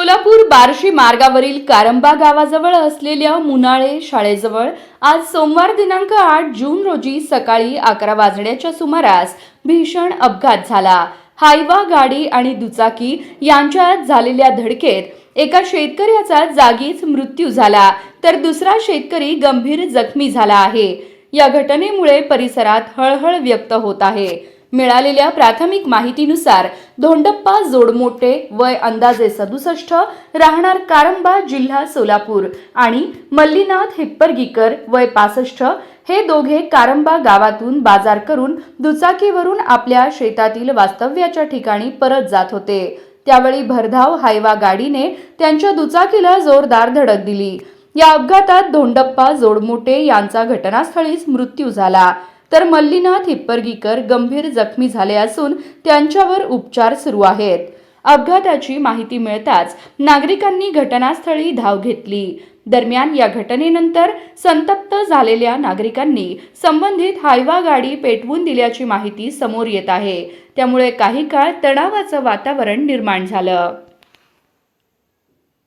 सोलापूर बार्शी मार्गावरील कारंबा गावाजवळ असलेल्या मुनाळे शाळेजवळ आज सोमवार दिनांक 8 जून रोजी सकाळी 11 वाजण्याच्या सुमारास भीषण अपघात झाला। हायवा गाडी आणि दुचाकी यांच्यात झालेल्या धडकेत एका शेतकऱ्याचा जागीच मृत्यू झाला, तर दुसरा शेतकरी गंभीर जखमी झाला आहे। या घटनेमुळे परिसरात हळहळ व्यक्त होत आहे। मिळालेल्या प्राथमिक माहितीनुसार धोंडप्पा जोडमोटे वय अंदाजे 67, राहणार कारंबा, जिल्हा सोलापूर आणि मल्लीनाथ हिप्परगीकर वय 65 हे दोघे कारंबा गावातून बाजार करून दुचाकीवरून आपल्या शेतातील वास्तव्याच्या ठिकाणी परत जात होते। त्यावेळी भरधाव हायवा गाडीने त्यांच्या दुचाकीला जोरदार धडक दिली। या अपघातात धोंडप्पा जोडमोटे यांचा घटनास्थळीच मृत्यू झाला, तर मल्लीनाथ हिप्परगीकर गंभीर जखमी झाले असून त्यांच्यावर उपचार सुरू आहेत। अपघाताची माहिती मिळताच नागरिकांनी घटनास्थळी धाव घेतली। दरम्यान या घटनेनंतर संतप्त झालेल्या नागरिकांनी संबंधित हायवा गाडी पेटवून दिल्याची माहिती समोर येत आहे। त्यामुळे काही काळ तणावाचं वातावरण निर्माण झालं।